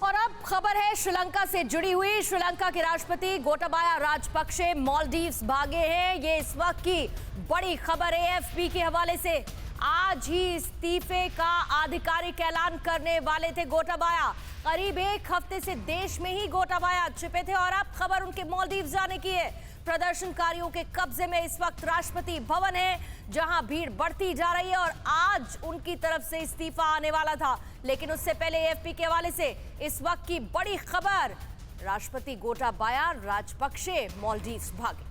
और अब खबर है श्रीलंका से जुड़ी हुई। श्रीलंका के राष्ट्रपति गोटाबाया राजपक्षे मालदीव्स भागे हैं। ये इस वक्त की बड़ी खबर है एएफपी के हवाले से। आज ही इस्तीफे का आधिकारिक ऐलान करने वाले थे गोटाबाया। करीब एक हफ्ते से देश में ही गोटाबाया छिपे थे और अब खबर उनके मालदीव्स जाने की है। प्रदर्शनकारियों के कब्जे में इस वक्त राष्ट्रपति भवन है, जहां भीड़ बढ़ती जा रही है और आज उनकी तरफ से इस्तीफा आने वाला था। लेकिन उससे पहले एएफपी के हवाले से इस वक्त की बड़ी खबर, राष्ट्रपति गोटाबाया राजपक्षे मालदीव्स भागे।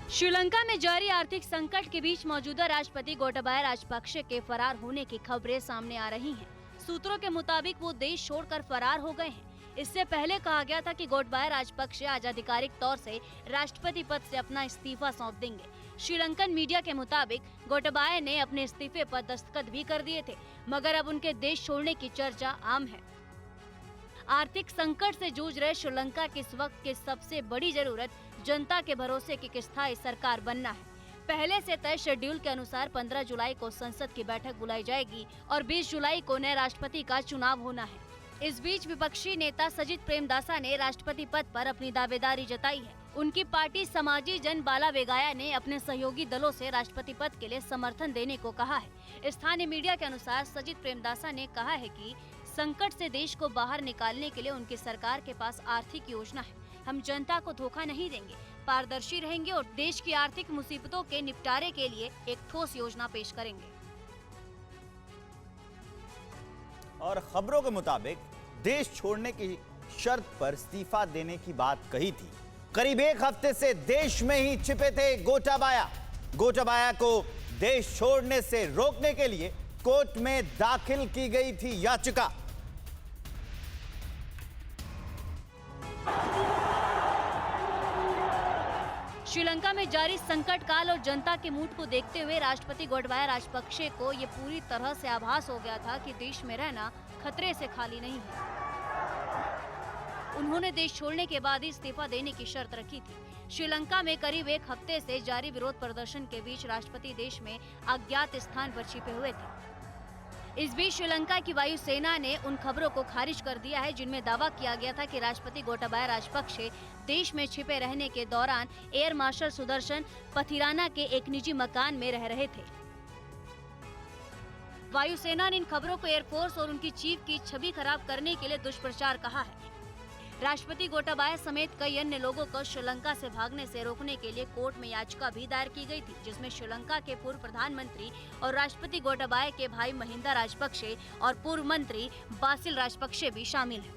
श्रीलंका में जारी आर्थिक संकट के बीच मौजूदा राष्ट्रपति गोटाबाया राजपक्षे के फरार होने की खबरें सामने आ रही हैं। सूत्रों के मुताबिक वो देश छोड़कर फरार हो गए हैं। इससे पहले कहा गया था कि गोटाबाया राजपक्षे आज आधिकारिक तौर से राष्ट्रपति पद से अपना इस्तीफा सौंप देंगे। श्रीलंकन मीडिया के मुताबिक गोटाबाया ने अपने इस्तीफे पर दस्तखत भी कर दिए थे, मगर अब उनके देश छोड़ने की चर्चा आम है। आर्थिक संकट से जूझ रहे श्रीलंका की इस वक्त की सबसे बड़ी जरूरत जनता के भरोसे की एक स्थायी सरकार बनना है। पहले से तय शेड्यूल के अनुसार 15 जुलाई को संसद की बैठक बुलाई जाएगी और 20 जुलाई को नए राष्ट्रपति का चुनाव होना है। इस बीच विपक्षी नेता सजित प्रेमदासा ने राष्ट्रपति पद पर अपनी दावेदारी जताई है। उनकी पार्टी समाजी जन बालावेगाया ने अपने सहयोगी दलों से राष्ट्रपति पद के लिए समर्थन देने को कहा है। स्थानीय मीडिया के अनुसार सजित प्रेमदासा ने कहा है कि संकट से देश को बाहर निकालने के लिए उनकी सरकार के पास आर्थिक योजना है। हम जनता को धोखा नहीं देंगे, पारदर्शी रहेंगे और देश की आर्थिक मुसीबतों के निपटारे के लिए एक ठोस योजना पेश करेंगे। और खबरों के मुताबिक देश छोड़ने की शर्त पर इस्तीफा देने की बात कही थी। करीब एक हफ्ते से देश में ही छिपे थे गोटाबाया। गोटाबाया को देश छोड़ने से रोकने के लिए कोर्ट में दाखिल की गई थी याचिका। श्रीलंका में जारी संकट काल और जनता के मूड को देखते हुए राष्ट्रपति गोटाबाया राजपक्षे को ये पूरी तरह से आभास हो गया था कि देश में रहना खतरे से खाली नहीं है। उन्होंने देश छोड़ने के बाद ही इस्तीफा देने की शर्त रखी थी। श्रीलंका में करीब एक हफ्ते से जारी विरोध प्रदर्शन के बीच राष्ट्रपति देश में अज्ञात स्थान पर छिपे हुए थे। इस बीच श्रीलंका की वायुसेना ने उन खबरों को खारिज कर दिया है जिनमें दावा किया गया था कि राष्ट्रपति गोटाबाया राजपक्षे देश में छिपे रहने के दौरान एयर मार्शल सुदर्शन पथिराना के एक निजी मकान में रह रहे थे। वायुसेना ने इन खबरों को एयरफोर्स और उनकी चीफ की छवि खराब करने के लिए दुष्प्रचार कहा है। राष्ट्रपति गोटाबाया समेत कई अन्य लोगों को श्रीलंका से भागने से रोकने के लिए कोर्ट में याचिका भी दायर की गई थी, जिसमें श्रीलंका के पूर्व प्रधानमंत्री और राष्ट्रपति गोटाबाया के भाई महिंदा राजपक्षे और पूर्व मंत्री बासिल राजपक्षे भी शामिल हैं।